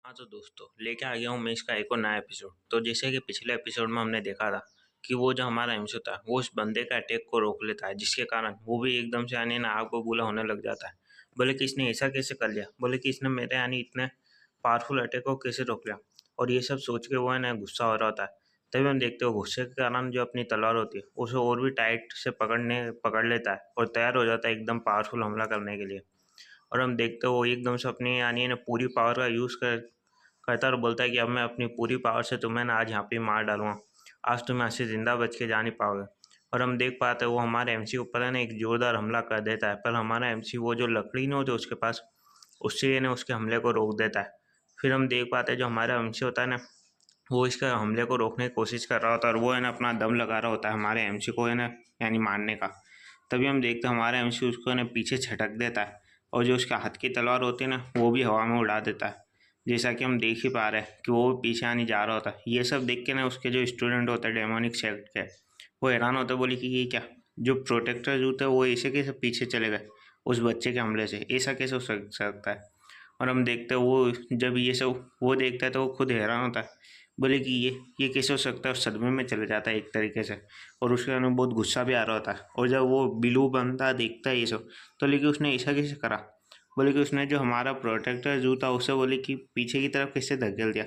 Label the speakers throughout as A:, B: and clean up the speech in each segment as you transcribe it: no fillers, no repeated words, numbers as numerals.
A: हाँ तो दोस्तों लेके आ गया हूँ मैं इसका एक और नया एपिसोड। तो जैसे कि पिछले एपिसोड में हमने देखा था कि वो जो हमारा एमसी था वो उस बंदे का अटैक को रोक लेता है, जिसके कारण वो भी एकदम से यानी ना आग बबूला होने लग जाता है। बोले कि इसने ऐसा कैसे कर लिया, बोले कि इसने मेरे यानी इतने पावरफुल अटैक को कैसे रोक लिया। और ये सब सोच के वो है ना गुस्सा हो रहा होता है। तभी हम देखते हो गुस्से के कारण जो अपनी तलवार होती है उसे और भी टाइट से पकड़ लेता है और तैयार हो जाता है एकदम पावरफुल हमला करने के लिए। और हम देखते हो वो एकदम से अपनी यानी ना पूरी पावर का यूज़ कहता है और बोलता है कि अब मैं अपनी पूरी पावर से तुम्हें ना आज यहाँ पे मार डालूंगा। आज तुम्हें यहाँ से जिंदा बच के जा नहीं पाओगे। और हम देख पाते हैं वो हमारे एमसी ऊपर है ना एक जोरदार हमला कर देता है, पर हमारा एमसी वो जो लकड़ी नहीं होती उसके पास, उससे ये ना उसके हमले को रोक देता है। फिर हम देख पाते हैं जो हमारा एमसी होता है ना वो इसका हमले को रोकने की कोशिश कर रहा होता है और वो है ना अपना दम लगा रहा होता है हमारे एमसी को है ना यानी मारने का। तभी हम देखते हैं हमारा एमसी उसको है ना पीछे झटक देता है और जो उसका हाथ की तलवार होती है ना वो भी हवा में उड़ा देता है। जैसा कि हम देख ही पा रहे हैं कि वो पीछे आने जा रहा होता है। ये सब देख के ना उसके जो स्टूडेंट होते हैं डेमोनिक सेक्ट के, वो हैरान होते बोले कि ये क्या, जो प्रोटेक्टर जो थे वो ऐसे कैसे पीछे चले गए उस बच्चे के हमले से, ऐसा कैसे हो सकता है। और हम देखते हैं वो जब ये सब वो देखता है तो वो खुद हैरान होता है, बोले कि ये कैसे हो सकता है, और सदमे में चले जाता है एक तरीके से। और उसके अंदर बहुत गुस्सा भी आ रहा होता है। और जब वो बिलू बनता देखता है ये सब तो लेकिन उसने ऐसा कैसे करा, बोले कि उसने जो हमारा प्रोटेक्टर जो था उसे बोले कि पीछे की तरफ कैसे धकेल दिया,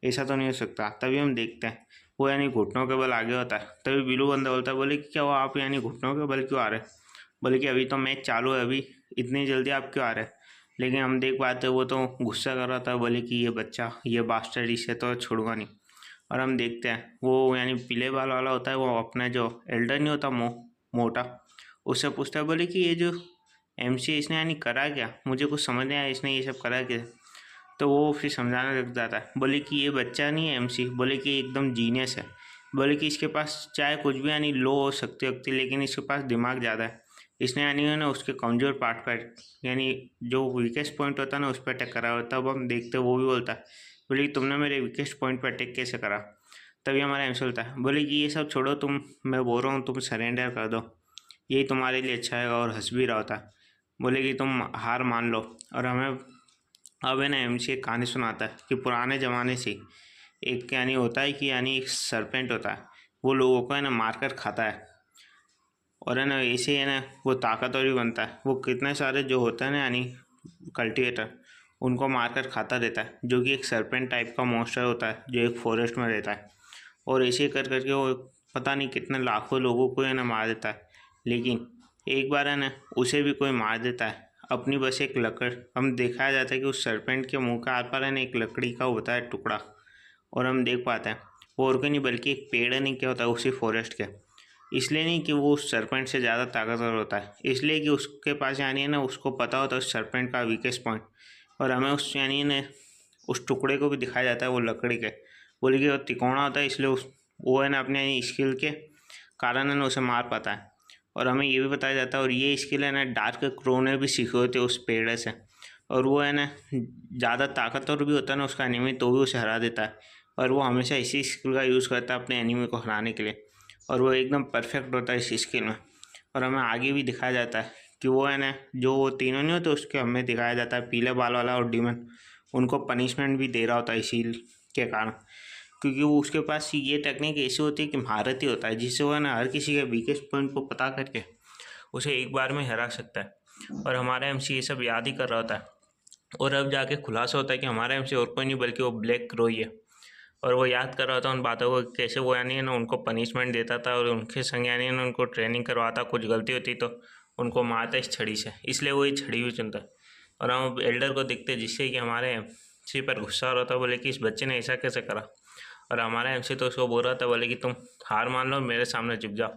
A: ऐसा तो नहीं हो सकता। तभी हम देखते हैं वो यानी घुटनों के बल आगे होता है। तभी बिलू बंदा बोलता है, बोले कि क्या वो आप यानी घुटनों के बल क्यों आ रहे हैं, बोले कि अभी तो मैच चालू है, अभी इतनी जल्दी आप क्यों आ रहे हैं। लेकिन हम देख पाते वो तो गुस्सा कर रहा था, बोले कि ये बच्चा ये बास्टर्ड इसे तो छोड़ूंगा नहीं। और हम देखते हैं वो यानी पीले बाल वाला होता है वो अपना जो एल्डर नहीं होता मोटा, उससे पूछता है, बोले कि ये जो एमसी इसने यानी करा क्या, मुझे कुछ समझ नहीं आया इसने ये सब करा क्या। तो वो फिर समझाने लग जाता है, बोले कि ये बच्चा नहीं है एमसी, बोले कि एकदम जीनियस है। बोले कि इसके पास चाहे कुछ भी यानी लो हो सकती होती, लेकिन इसके पास दिमाग ज़्यादा है। इसने यानी ना उसके कमज़ोर पार्ट पर यानी जो वीकेस्ट पॉइंट होता है ना उस पर अटैक करा होता है। तब हम देखते वो भी बोलता है, बोले कि तुमने मेरे वीकेस्ट पॉइंट पर अटैक कैसे करा। तभी हमारा एमसी बोलता है, बोले कि ये सब छोड़ो, मैं बोल रहा हूँ तुम सरेंडर कर दो, यही तुम्हारे लिए अच्छा है। और हंस भी रहा होता है, बोले कि तुम हार मान लो। और हमें अब है ना एमसी एक कहानी सुनाता है कि पुराने ज़माने से एक यानी होता है कि यानी एक सरपेंट होता है, वो लोगों को है ना मार कर खाता है। और है ना ऐसे है ना वो ताकतवर भी बनता है। वो कितने सारे जो होता है ना यानी कल्टिवेटर उनको मार कर खाता रहता है, जो कि एक सरपेंट टाइप का मॉन्स्टर होता है जो एक फॉरेस्ट में रहता है। और ऐसे कर करके वो पता नहीं कितने लाखों लोगों को है ना मार देता है। लेकिन एक बार है ना उसे भी कोई मार देता है अपनी बस एक लकड़। हम दिखाया जाता है कि उस सरपेंट के मुंह का आर पार है ना एक लकड़ी का होता है टुकड़ा। और हम देख पाते हैं वो और कोई नहीं बल्कि एक पेड़ है नहीं क्या होता है उसी फॉरेस्ट के। इसलिए नहीं कि वो उस सरपेंट से ज़्यादा ताकतवर होता है, इसलिए कि उसके पास यानी है ना उसको पता होता है उस सरपेंट का वीकेस्ट पॉइंट। और हमें उस यानी ने उस टुकड़े को भी दिखाया जाता है वो लकड़ी के, बोले कि वो तिकोना होता है, इसलिए उस वो है ना अपने स्किल के कारण है ना उसे मार पाता है। और हमें ये भी बताया जाता है, और ये स्किल है ना डार्क क्रो ने भी सीखे होते उस पेड़ से। और वो है ना ज़्यादा ताकतवर भी होता है ना उसका एनिमी, तो भी उसे हरा देता है। और वो हमेशा इसी स्किल का यूज़ करता है अपने एनिमी को हराने के लिए। और वो एकदम परफेक्ट होता है इस स्किल में। और हमें आगे भी दिखाया जाता है कि वो है ना जो वो तीनों नहीं होते उसके हमें दिखाया जाता है पीले बाल वाला और डीमन, उनको पनिशमेंट भी दे रहा होता है इसी के कारण। क्योंकि वो उसके पास ये टेक्निक ऐसी होती है कि महारथी होता है, जिससे वो है ना हर किसी के वीकेस्ट पॉइंट को पता करके उसे एक बार में हरा सकता है। और हमारा एमसी ये सब याद ही कर रहा होता है। और अब जाके खुलासा होता है कि हमारा एमसी और कोई नहीं बल्कि वो ब्लैक क्रो ही है। और वो याद कर रहा था उन बातों को, कैसे वो यानी ना उनको पनिशमेंट देता था और उनके संग यानी ना उनको ट्रेनिंग करवाता, कुछ गलती होती तो उनको मारता इस छड़ी से, इसलिए वो ये छड़ी भी चुनता है। और हम एल्डर को देखते जिससे कि हमारे एमसी पर गुस्सा हो रहा था, बोले कि इस बच्चे ने ऐसा कैसे करा। और हमारा एमसी तो उसको बोल रहा था, बोले कि तुम हार मान लो, मेरे सामने झुक जाओ।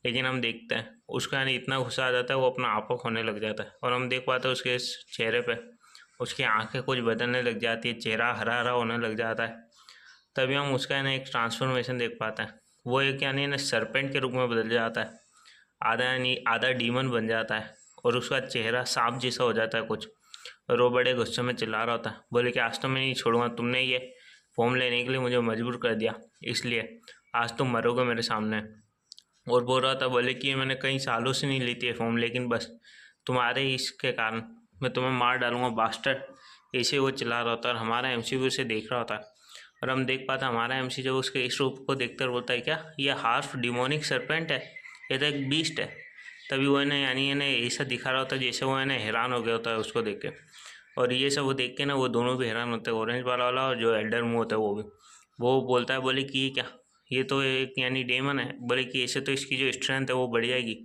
A: लेकिन हम देखते हैं उसका यानी इतना गुस्सा आ जाता है वो अपना आपा खोने लग जाता है। और हम देख पाते हैं उसके इस चेहरे पे उसकी आंखें कुछ बदलने लग जाती है, चेहरा हरा हरा होने लग जाता है। तभी हम उसका है ना एक ट्रांसफॉर्मेशन देख पाते हैं, वो एक यानी ना सरपेंट के रूप में बदल जाता है, आधा यानी आधा डीमन बन जाता है। और उसका चेहरा सांप जैसा हो जाता है कुछ। और वो बड़े गुस्से में चिल्ला रहा होता है, बोले कि आज तो मैं नहीं छोड़ूंगा, तुमने ये फॉर्म लेने के लिए मुझे मजबूर कर दिया, इसलिए आज तुम मरोगे मेरे सामने। और बोल रहा था, बोले कि मैंने कई सालों से नहीं ली थी ये फॉर्म, लेकिन बस तुम्हारे इसके कारण मैं तुम्हें मार डालूंगा बास्टर, ऐसे वो चिल्ला रहा होता है और हमारा एमसी भी उसे देख रहा होता है। और हम देख पाते हमारा एमसी जब उसके इस रूप को देखकर बोलता है, क्या ये हार्फ डिमोनिक सर्पेंट है, ये तो एक बीस्ट है। तभी वो है यानी इन्हें ऐसा दिखा रहा होता है जैसे वो हैरान हो गया होता है उसको देख के। और ये सब वो देख के वो दोनों भी हैरान होते हैं, ऑरेंज वाला और जो एल्डर मुंह होता है वो भी। वो बोलता है, बोले कि ये क्या, ये तो एक यानी डेमन है। बोले कि ऐसे तो इसकी जो स्ट्रेंथ है वो बढ़ जाएगी।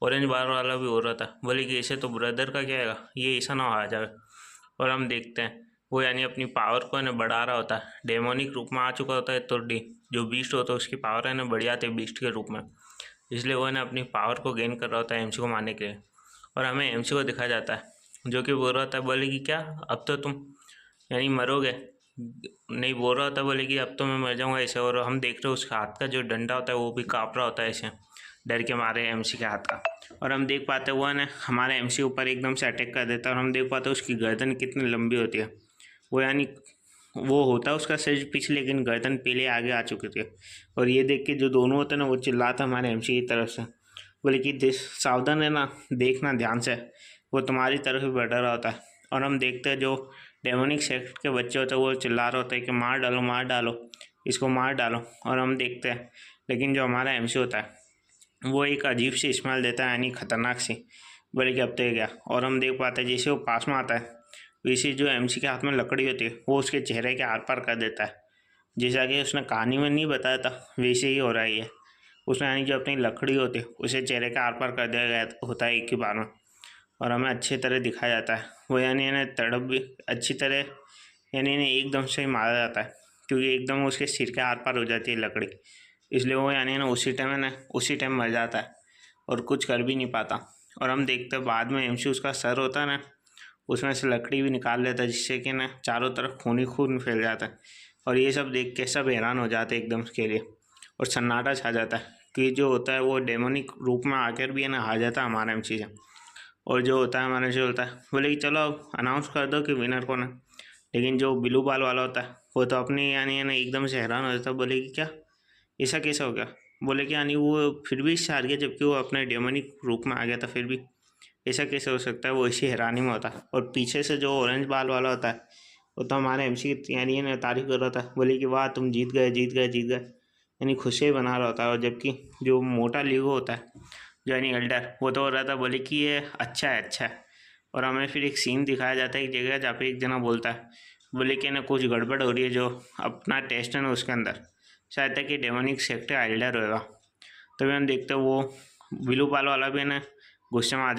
A: ऑरेंज बार वाला भी हो रहा था, बोले कि ऐसे तो ब्रदर का क्या है, ये ऐसा ना आ जाए। और हम देखते हैं वो यानी अपनी पावर को बढ़ा रहा होता है, डेमोनिक रूप में आ चुका होता है। तो जो बीस्ट होता है उसकी पावर बढ़ जाती है बीस्ट के रूप में। इसलिए वो अपनी पावर को गेन कर रहा होता है एमसी को मारने के लिए। और हमें एमसी को दिखाया जाता है जो कि बोल रहा होता है, बोले कि क्या अब तो तुम यानी मरोगे नहीं, बोल रहा होता है, बोले कि अब तो मैं मर जाऊंगा ऐसे। और हम देख रहे हो उसके हाथ का जो डंडा होता है वो भी काँप रहा होता है ऐसे, डर के मारे एमसी के हाथ का। और हम देख पाते वो हमारे एमसी ऊपर एकदम से अटैक कर देता है। और हम देख पाते उसकी गर्दन कितनी लंबी होती है। वो यानी वो होता है उसका सिर पीछे, लेकिन गर्दन पहले आगे आ चुकी थी। और ये देख के जो दोनों होते हैं वो चिल्लाता हमारे एमसी की तरफ से, बोले कि सावधान रहना, देखना ध्यान से, वो तुम्हारी तरफ ही बढ़ रहा होता है। और हम देखते हैं जो डेमोनिक सेक्ट के बच्चे होते हैं वो चिल्ला रहे होते हैं कि मार डालो मार डालो, इसको मार डालो। और हम देखते हैं लेकिन जो हमारा एमसी होता है वो एक अजीब सी स्मेल देता है, यानी खतरनाक सी, बोले कि अब तो क्या। और हम देख पाते हैं जैसे वो पास में आता है वैसे जो एमसी के हाथ में लकड़ी होती है वो उसके चेहरे के आर पार कर देता है। जैसा कि उसने कहानी में नहीं बताया था वैसे ही हो रहा है ये। उसने यानी जो अपनी लकड़ी होती है उसे चेहरे के आर पार कर दिया गया होता है एक ही बार में। और हमें अच्छी तरह दिखाया जाता है वो यानी इन्हें तड़प भी अच्छी तरह, यानी इन्हें एकदम से ही मारा जाता है क्योंकि एकदम उसके सिर के आर पार हो जाती है लकड़ी। इसलिए वो यानी उसी टाइम मर जाता है और कुछ कर भी नहीं पाता। और हम देखते हैं बाद में एमसी उसका सर होता है उसमें से लकड़ी भी निकाल लेता है, जिससे कि चारों तरफ खून ही खून फैल जाता है। और ये सब देख के सब हैरान हो जाते हैं एकदम के लिए, और सन्नाटा छा जाता है कि जो होता है वो डेमोनिक रूप में आकर भी हार जाता है हमारा एमसी से। और जो होता है हमारा जो होता है बोले कि चलो अब अनाउंस कर दो कि विनर कौन है। लेकिन जो ब्लू बाल वाला होता है वो तो अपनी यानी एकदम से हैरान हो जाता है, बोले कि क्या ऐसा कैसा हो गया। बोले कि यानी वो फिर भी इससे हार गया जबकि वो अपने डेमोनिक रूप में आ गया था, फिर भी ऐसा कैसे हो सकता है। वो इसी हैरानी में होता है। और पीछे से जो ऑरेंज बाल वाला होता है वो तो हमारे एमसी की यानी तारीफ कर रहा था, बोले कि वाह तुम जीत गए जीत गए जीत गए, यानी खुशी बना रहा होता है। और जबकि जो मोटा लीगो होता है जो यानी एल्डर वो तो हो रहा था, बोले कि ये अच्छा है अच्छा है। और हमें फिर एक सीन दिखाया जाता है एक जगह जहाँ पे एक जना बोलता है, बोले कि कुछ गड़बड़ हो रही है, जो अपना टेस्ट है उसके अंदर शायद तक कि डेमोनिक सेक्टर एल्डर होएगा। तभी हम देखते हैं वो ब्लू बाल वाला भी गुस्से में आ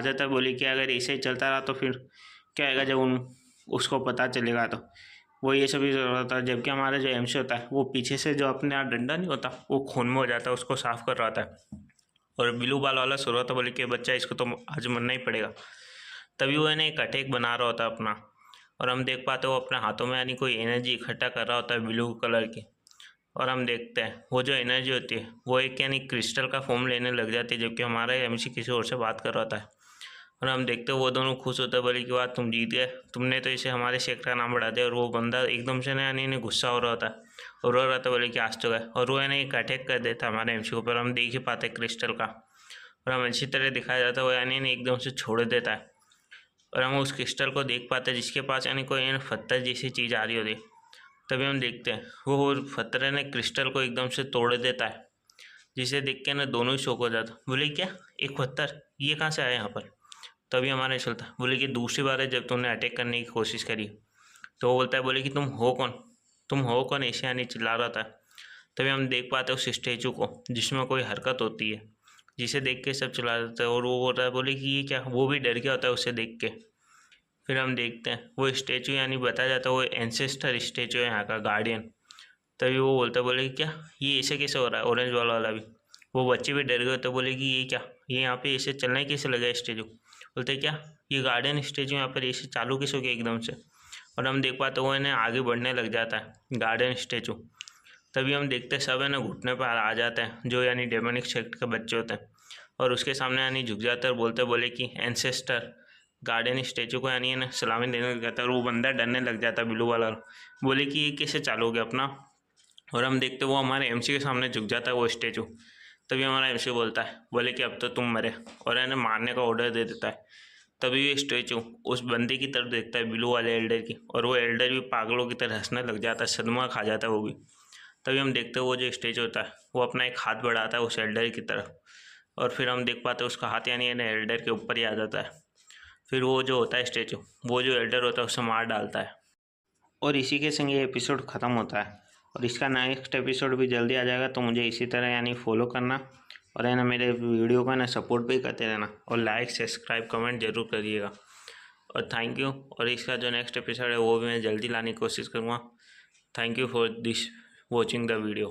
A: जाता है, बोले कि अगर ऐसे ही चलता रहा तो फिर क्या आएगा जब उसको पता चलेगा। तो वो ये सभी होता है, जबकि हमारा जो एमसी होता है वो पीछे से जो अपने यहाँ डंडा नहीं होता वो खून में हो जाता है, उसको साफ कर रहा होता है। और ब्लू बाल वाला सो रहा था, बोले कि बच्चा इसको तो आज मरना ही पड़ेगा। तभी वो एक अटैक बना रहा होता है अपना। और हम देख पाते वो अपने हाथों में यानी कोई एनर्जी इकट्ठा कर रहा होता है ब्लू कलर की। और हम देखते हैं वो जो एनर्जी होती है वो एक यानी क्रिस्टल का फॉर्म लेने लग जाती है, जबकि हमारा एमसी किसी और से बात कर रहा होता है। और हम देखते हैं वो दोनों खुश होते हैं, बोले कि बात तुम जीत गए, तुमने तो इसे हमारे शेख का नाम बढ़ा दिया। और वो बंदा एकदम से यानी गुस्सा हो रहा होता है और रो रहा था, बोले कि आज तो गए। और वो एक अटैक कर देता हमारे एमसी के ऊपर, हम देख ही पाते क्रिस्टल का। और हम अच्छी तरह दिखाया जाता है वो यानी एकदम से छोड़ देता है। और हम उस क्रिस्टल को देख पाते हैं जिसके पास यानी कोई पत्थर जैसी चीज़ आ रही होती है। तभी हम देखते हैं वो पत्थर क्रिस्टल को एकदम से तोड़ देता है, जिसे देख के दोनों ही शौक हो जाता, बोले क्या एक पत्थर ये कहाँ से आया यहाँ पर। तभी हमारा चलता, बोले कि दूसरी बार है जब तुमने अटैक करने की कोशिश करी। तो वो बोलता है, बोले कि तुम हो कौन ऐसे यानी चिल्ला रहा था। तभी हम देख पाते हैं उस स्टैचू को जिसमें कोई हरकत होती है, जिसे देख के सब चिल्ला देते हैं। और वो बोल रहा है, बोले कि ये क्या, वो भी डर गया होता है उसे देख के। फिर हम देखते हैं वो स्टैचू यानी बताया जाता है वो एंसेस्टर स्टैचू है यहाँ का गार्डियन। तभी वो बोलता है, बोले कि क्या ये ऐसे कैसे हो रहा है, ऑरेंज वाला भी। वो बच्चे भी डर गए तो बोले कि ये क्या, ये यहाँ पे ऐसे चलना ही कैसे लगा स्टैचू। बोलते क्या ये गार्डन स्टैचू यहाँ पर ऐसे चालू कैसे हो गया एकदम से। और हम देख पाते वो आगे बढ़ने लग जाता है गार्डन स्टैचू। तभी हम देखते सब घुटने पर आ जाते हैं जो यानी डेमोनिक सेक्ट के बच्चे होते हैं, और उसके सामने यानी झुक जाते हैं और बोले कि एंसेस्टर गार्डन स्टैचू को यानी सलामी देने लग जाता है। और वो बंदा डरने लग जाता है ब्लू वाला, बोले कि ये कैसे चालू हो गया अपना। और हम देखते वो हमारे एमसी के सामने झुक जाता है वो स्टैचू। तभी हमारा एमसी बोलता है, बोले कि अब तो तुम मरे, और मारने का ऑर्डर दे देता है। तभी ये स्टैचू उस बंदे की तरफ देखता है, ब्लू वाले एल्डर की, और वो एल्डर भी पागलों की तरह हंसने लग जाता है, सदमा खा जाता है वो भी। तभी हम देखते हैं वो जो स्टैचू होता है वो अपना एक हाथ बढ़ाता है उस एल्डर की तरफ, और फिर हम देख पाते हैं उसका हाथ यानी एल्डर के ऊपर ही आ जाता है। फिर वो जो होता है स्टैचू, वो जो एल्डर होता है उसे मार डालता है, और इसी के संग ये एपिसोड ख़त्म होता है। और इसका नेक्स्ट एपिसोड भी जल्दी आ जाएगा, तो मुझे इसी तरह यानी फॉलो करना, और है ना मेरे वीडियो को ना सपोर्ट भी करते रहना, और लाइक सब्सक्राइब कमेंट जरूर करिएगा। और थैंक यू। और इसका जो नेक्स्ट एपिसोड है वो भी मैं जल्दी लाने की कोशिश करूँगा। Thank you for this watching the video.